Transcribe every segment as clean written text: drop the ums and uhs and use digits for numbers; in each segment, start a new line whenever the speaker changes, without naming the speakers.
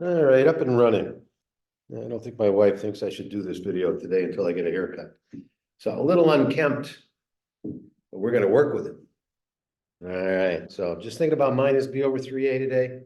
All right, up and running. I don't think my wife thinks I should do this video today until I get a haircut. So a little unkempt, but we're gonna work with it. All right, so just thinking about minus b over 3a today.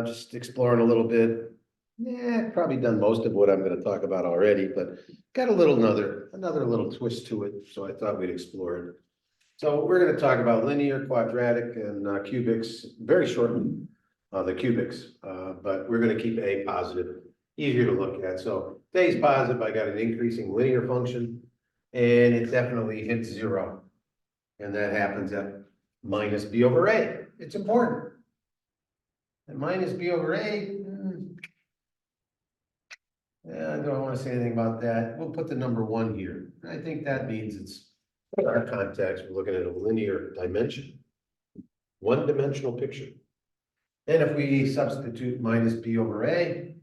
Just exploring a little bit. Yeah, probably done most of what I'm gonna talk about already, but got another little twist to it, so I thought we'd explore it. So we're gonna talk about linear, quadratic, and cubics very shortly. The cubics, but we're gonna keep A positive, easier to look at. So if A is positive, I got an increasing linear function, and it definitely hits 0. And that happens at minus b over a. It's important. And minus b over a, yeah, I don't want to say anything about that. We'll put the number 1 here. I think that means it's, in our context, we're looking at a linear dimension, one-dimensional picture. And if we substitute minus b over a,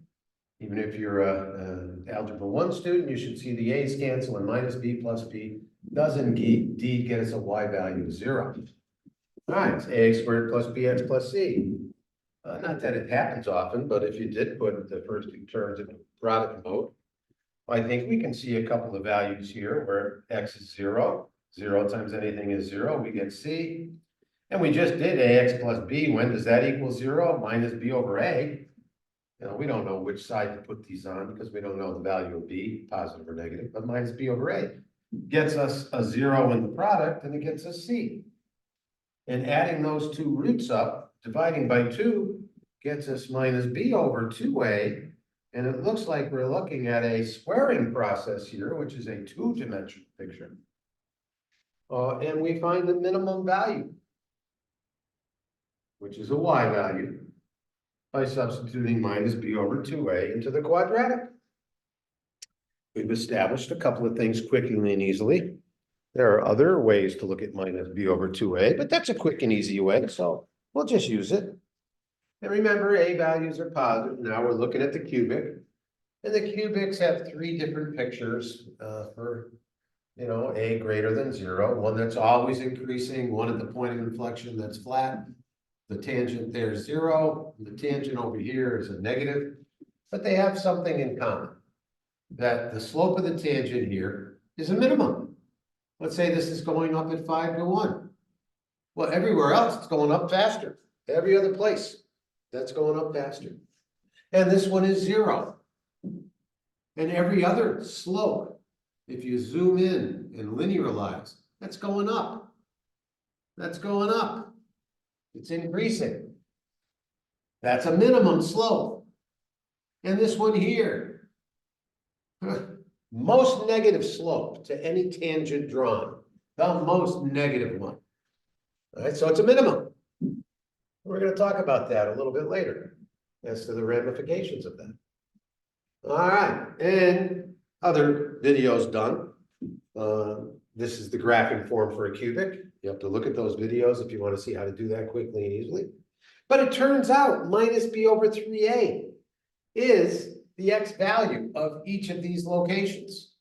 even if you're an algebra 1 student, you should see the a's cancel, and minus b plus b does indeed get us a y value of 0. All right, it's ax squared plus bx plus c. Not that it happens often, but if you did put the first two terms in product mode, I think we can see a couple of values here where x is 0. 0 times anything is 0, we get c. And we just did ax plus b. When does that equal 0? Minus b over a. You know, we don't know which side to put these on because we don't know the value of b, positive or negative, but minus b over a gets us a 0 in the product, and it gets us c. And adding those two roots up, dividing by 2, gets us minus b over 2a. And it looks like we're looking at a squaring process here, which is a 2-dimensional picture. And we find the minimum value, which is a y value, by substituting minus b over 2a into the quadratic. We've established a couple of things quickly and easily. There are other ways to look at minus b over 2a, but that's a quick and easy way, so we'll just use it. And remember, a values are positive. Now we're looking at the cubic, and the cubics have 3 different pictures for, you know, a greater than 0, one that's always increasing, one at the point of inflection that's flat. The tangent there is 0, the tangent over here is a negative, but they have something in common, that the slope of the tangent here is a minimum. Let's say this is going up at 5 to 1. Well, everywhere else it's going up faster. Every other place that's going up faster. And this one is 0. And every other slope, if you zoom in and linearize, that's going up. That's going up. It's increasing. That's a minimum slope. And this one here, most negative slope to any tangent drawn, the most negative one. All right, so it's a minimum. We're going to talk about that a little bit later as to the ramifications of that. All right, and other videos done. This is the graphing form for a cubic. You have to look at those videos if you want to see how to do that quickly and easily. But it turns out minus b over 3a is the x value of each of these locations.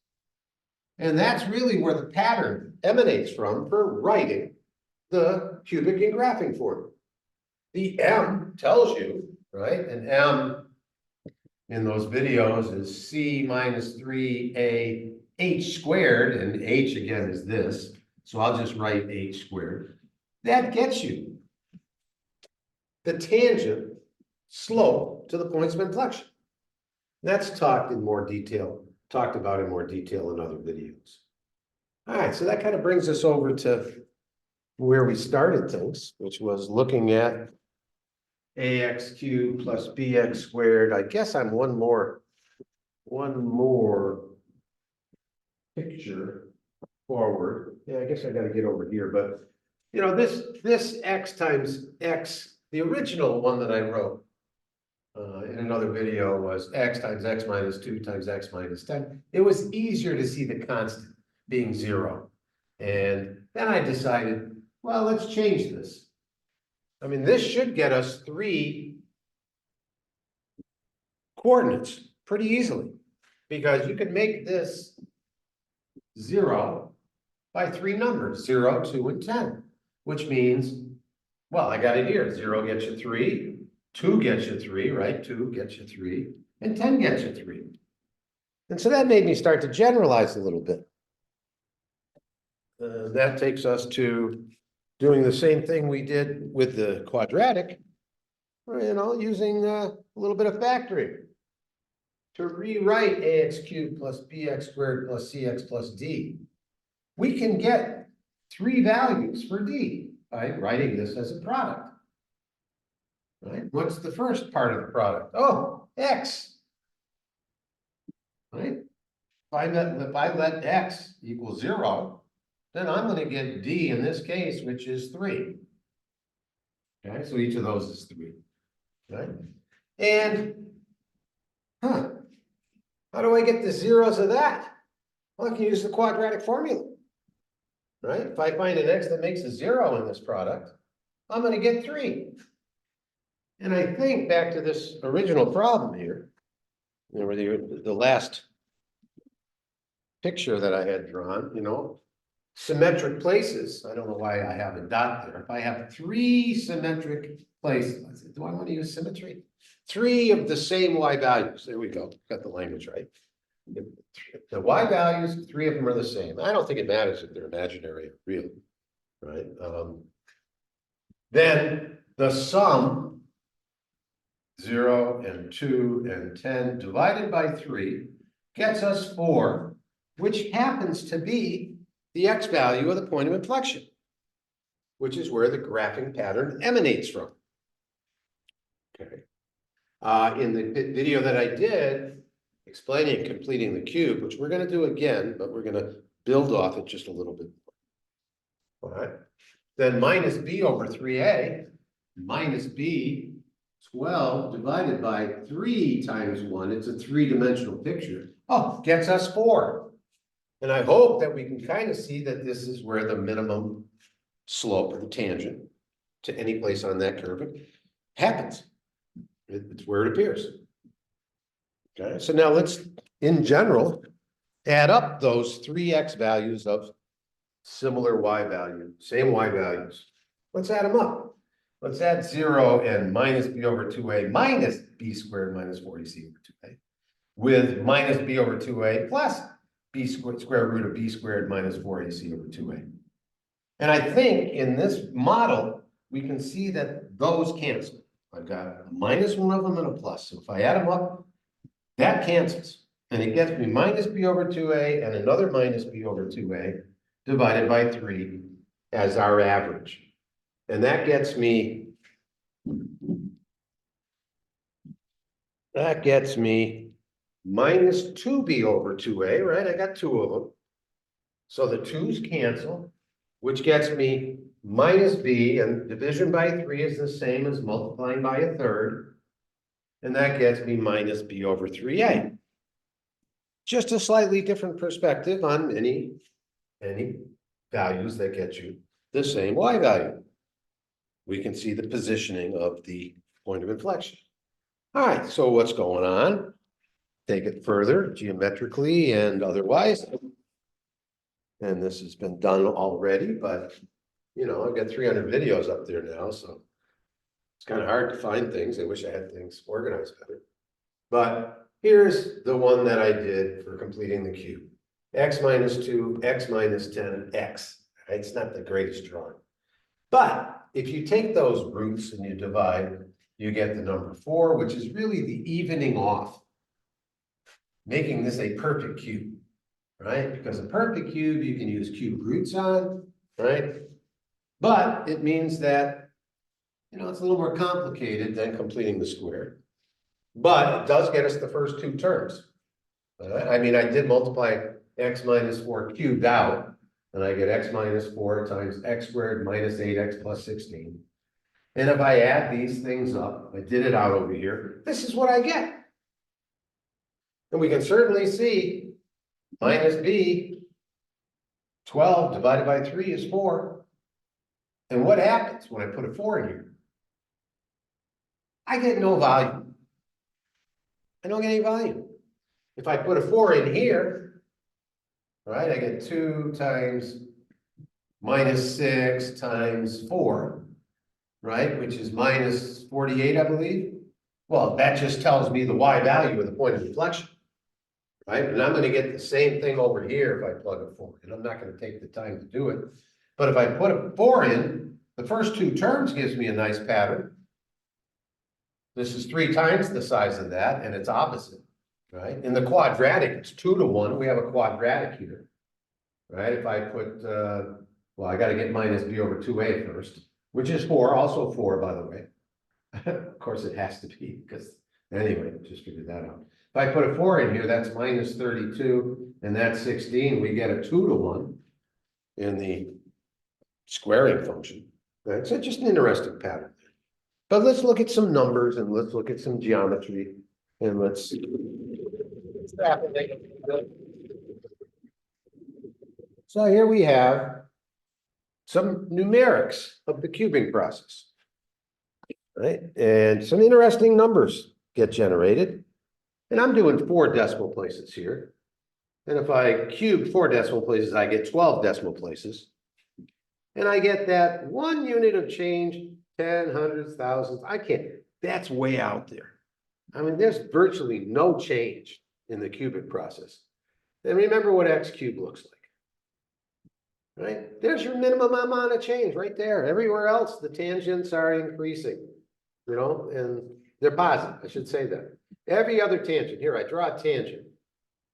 And that's really where the pattern emanates from for writing the cubic in graphing form. The m tells you, right? And m in those videos is c minus 3a h squared, and h again is this. So I'll just write h squared. That gets you the tangent slope to the points of inflection. That's talked about in more detail in other videos. All right, so that kind of brings us over to where we started things, which was looking at ax cubed plus bx squared. I guess I'm one more picture forward. Yeah, I guess I got to get over here, but you know, this x times x, the original one that I wrote in another video was x times x minus 2 times x minus 10. It was easier to see the constant being 0. And then I decided, well, let's change this. I mean, this should get us 3 coordinates pretty easily, because you can make this 0 by 3 numbers, 0, 2, and 10, which means, well, I got it here. 0 gets you 3, 2 gets you 3, right? 2 gets you 3, and 10 gets you 3. And so that made me start to generalize a little bit. That takes us to doing the same thing we did with the quadratic, using a little bit of factoring to rewrite ax cubed plus bx squared plus cx plus d. We can get 3 values for d by writing this as a product. Right? What's the first part of the product? Oh, x. Right? If I let x equal 0, then I'm going to get d in this case, which is 3. Okay, so each of those is 3. Right? And, how do I get the zeros of that? Well, I can use the quadratic formula. Right? If I find an x that makes a 0 in this product, I'm going to get 3. And I think back to this original problem here, where the last picture that I had drawn, symmetric places. I don't know why I have a dot there. If I have 3 symmetric places, do I want to use symmetry? 3 of the same y values. There we go. Got the language right. The y values, 3 of them are the same. I don't think it matters if they're imaginary or real, right? Then the sum 0 and 2 and 10 divided by 3 gets us 4, which happens to be the x value of the point of inflection, which is where the graphing pattern emanates from. Okay. In the video that I did explaining completing the cube, which we're going to do again, but we're going to build off it just a little bit more. All right. Then minus b over 3a minus b 12 divided by 3 times 1, it's a 3-dimensional picture. Oh, gets us 4. And I hope that we can kind of see that this is where the minimum slope of the tangent to any place on that curve happens. It's where it appears. Okay, so now let's, in general, add up those 3x values of similar y value, same y values. Let's add them up. Let's add 0 and minus b over 2a minus b squared minus 40c over 2a with minus b over 2a plus b square root of b squared minus 4ac over 2a. And I think in this model, we can see that those cancel. I've got a minus one of them and a plus. So if I add them up, that cancels. And it gets me minus b over 2a and another minus b over 2a divided by 3 as our average. And that gets me minus 2b over 2a, right? I got 2 of them. So the 2's cancel, which gets me minus b, and division by 3 is the same as multiplying by a third. And that gets me minus b over 3a. Just a slightly different perspective on any values that get you the same y value. We can see the positioning of the point of inflection. All right, so what's going on? Take it further geometrically and otherwise. And this has been done already, but I've got 300 videos up there now, so it's kind of hard to find things. I wish I had things organized better. But here's the one that I did for completing the cube. X minus 2, x minus 10, x. Right? It's not the greatest drawing. But if you take those roots and you divide, you get the number 4, which is really the evening off, making this a perfect cube, right? Because a perfect cube you can use cube roots on, right? But it means that, it's a little more complicated than completing the square. But it does get us the first 2 terms. I mean, I did multiply x minus 4 cubed out, and I get x minus 4 times x squared minus 8x plus 16. And if I add these things up, I did it out over here, this is what I get. And we can certainly see minus b, 12 divided by 3 is 4. And what happens when I put a 4 in here? I get no value. I don't get any value. If I put a 4 in here, right, I get 2 times minus 6 times 4. right, which is minus 48, I believe. Well, that just tells me the y value of the point of inflection, right? And I'm gonna get the same thing over here if I plug a 4 in. I'm not gonna take the time to do it. But if I put a 4 in, the first two terms gives me a nice pattern. This is 3 times the size of that, and it's opposite, right? In the quadratic, it's 2 to 1. We have a quadratic here, right? If I put, well, I gotta get minus b over 2a first, which is 4, also 4, by the way. Of course, it has to be, because anyway, just figured that out. If I put a 4 in here, that's minus 32, and that's 16. We get a 2 to 1 in the squaring function. Right? So just an interesting pattern. But let's look at some numbers and let's look at some geometry and let's see. So here we have some numerics of the cubing process. Right? And some interesting numbers get generated. And I'm doing 4 decimal places here. And if I cube 4 decimal places, I get 12 decimal places. And I get that 1 unit of change, 10, hundreds, thousands. I can't, that's way out there. I mean, there's virtually no change in the cubic process. And remember what x cubed looks like. Right? There's your minimum amount of change right there. Everywhere else, the tangents are increasing. You know, and they're positive, I should say that. Every other tangent, here, I draw a tangent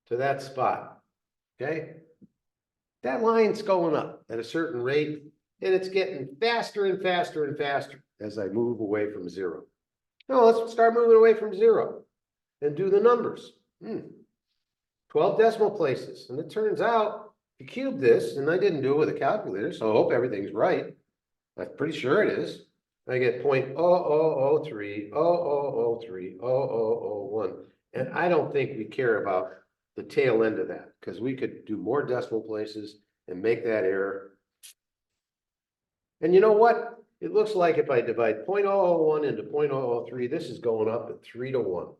to that spot, okay? That line's going up at a certain rate, and it's getting faster and faster and faster as I move away from 0. Now, let's start moving away from 0 and do the numbers. 12 decimal places, and it turns out, you cube this, and I didn't do it with a calculator, so I hope everything's right. I'm pretty sure it is. I get 0.0003, 0003, 0001. And I don't think we care about the tail end of that because we could do more decimal places and make that error. And you know what? It looks like if I divide 0.001 into 0.003, this is going up at 3 to 1.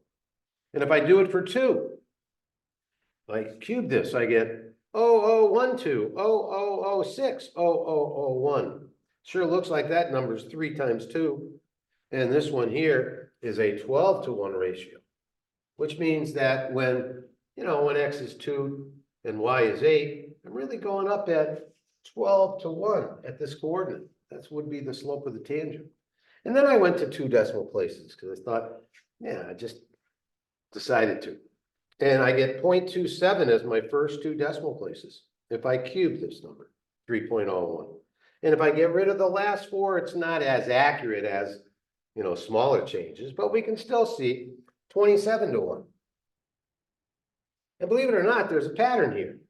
And if I do it for 2, I cube this, I get 0012, 0006, 0001. Sure looks like that number's 3 times 2. And this one here is a 12 to 1 ratio, which means that when, you know, when x is 2 and y is 8, I'm really going up at 12 to 1 at this coordinate. That would be the slope of the tangent. And then I went to 2 decimal places because I thought, yeah, I just decided to. And I get 0.27 as my first 2 decimal places if I cube this number, 3.01. And if I get rid of the last 4, it's not as accurate as, you know, smaller changes, but we can still see 27 to 1. And believe it or not, there's a pattern here.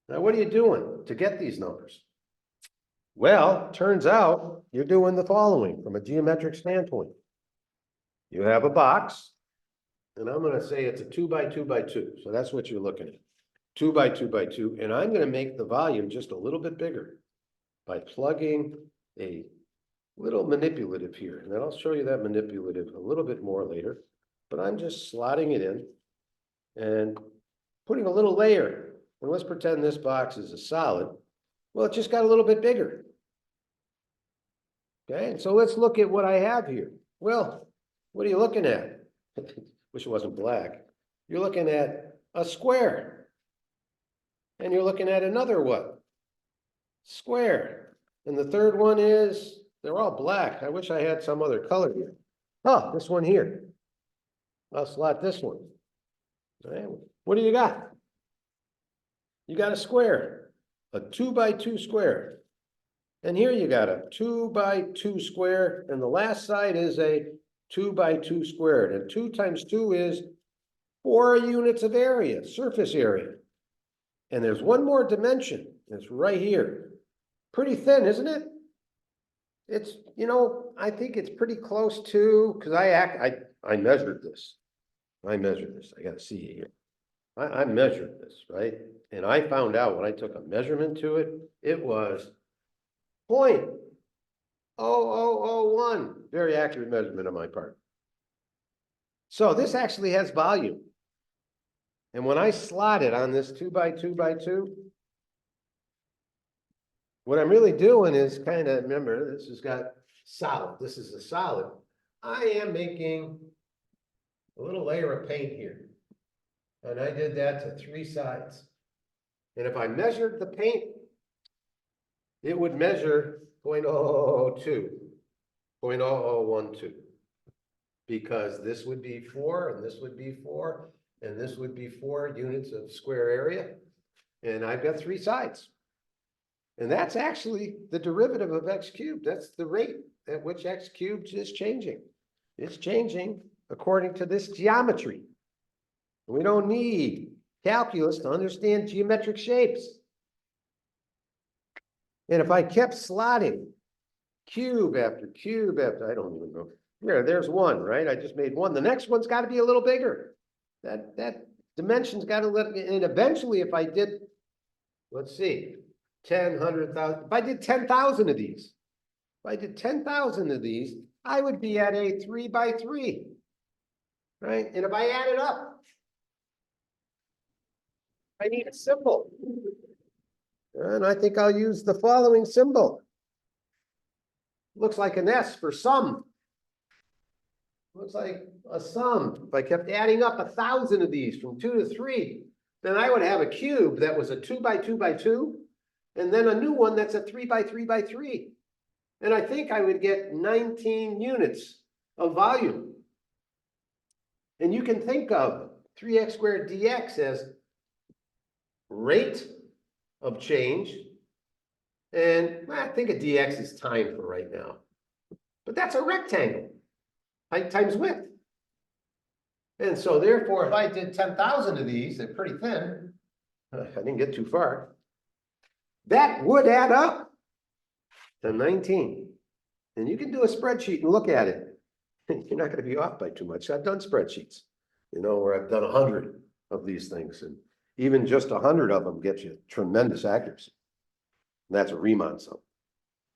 Now, what are you doing to get these numbers? Well, turns out you're doing the following from a geometric standpoint. You have a box, and I'm going to say it's a 2 by 2 by 2. So that's what you're looking at. 2 by 2 by 2. And I'm going to make the volume just a little bit bigger by plugging a little manipulative here. And then I'll show you that manipulative a little bit more later. But I'm just slotting it in and putting a little layer. And let's pretend this box is a solid. Well, it just got a little bit bigger. Okay, and so let's look at what I have here. Well, what are you looking at? Wish it wasn't black. You're looking at a square. And you're looking at another what? Square. And the third one is, they're all black. I wish I had some other color here. Oh, this one here. I'll slot this one. All right. What do you got? You got a square, a 2 by 2 square. And here you got a 2 by 2 square, and the last side is a 2 by 2 squared. And 2 times 2 is 4 units of area, surface area. And there's one more dimension. It's right here. Pretty thin, isn't it? It's, you know, I think it's pretty close to, because I measured this. I measured this. I got to see it here. I measured this, right? And I found out when I took a measurement to it, it was 0.0001. Very accurate measurement on my part. So this actually has volume. And when I slot it on this 2 by 2 by 2, what I'm really doing is kind of, remember, this has got solid. This is a solid. I am making a little layer of paint here. And I did that to 3 sides. And if I measured the paint, it would measure 0.002, 0.0012. Because this would be 4, and this would be 4, and this would be 4 units of square area. And I've got 3 sides. And that's actually the derivative of x cubed. That's the rate at which x cubed is changing. It's changing according to this geometry. We don't need calculus to understand geometric shapes. And if I kept slotting cube after cube after, I don't even know. There's 1, right? I just made 1. The next one's got to be a little bigger. That dimension's got to let, and eventually if I did, let's see, 10, 100,000, if I did 10,000 of these, I would be at a 3 by 3, right? And if I add it up, I need a symbol. And I think I'll use the following symbol. Looks like an S for sum. Looks like a sum. If I kept adding up 1,000 of these from 2 to 3, then I would have a cube that was a 2 by 2 by 2, and then a new one that's a 3 by 3 by 3. And I think I would get 19 units of volume. And you can think of 3x squared dx as rate of change. And I think a dx is time for right now. But that's a rectangle. Height times width. And so therefore, if I did 10,000 of these, they're pretty thin. I didn't get too far. That would add up to 19. And you can do a spreadsheet and look at it. You're not going to be off by too much. I've done spreadsheets, where I've done 100 of these things. And even just 100 of them get you tremendous accuracy. And that's a Riemann sum.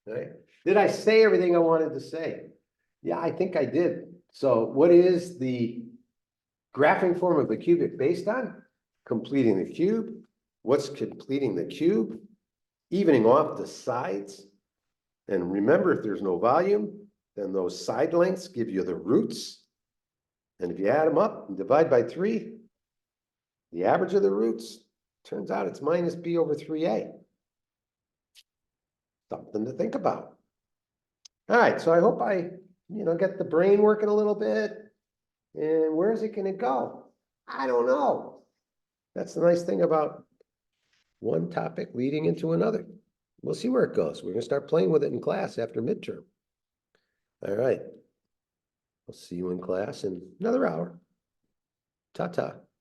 Right? Did I say everything I wanted to say? Yeah, I think I did. So what is the graphing form of the cubic based on? Completing the cube. What's completing the cube? Evening off the sides. And remember, if there's no volume, then those side lengths give you the roots. And if you add them up and divide by 3, the average of the roots, turns out it's minus b over 3a. Something to think about. All right, so I hope I get the brain working a little bit. And where is it going to go? I don't know. That's the nice thing about one topic leading into another. We'll see where it goes. We're going to start playing with it in class after midterm. All right. I'll see you in class in another hour. Ta-ta.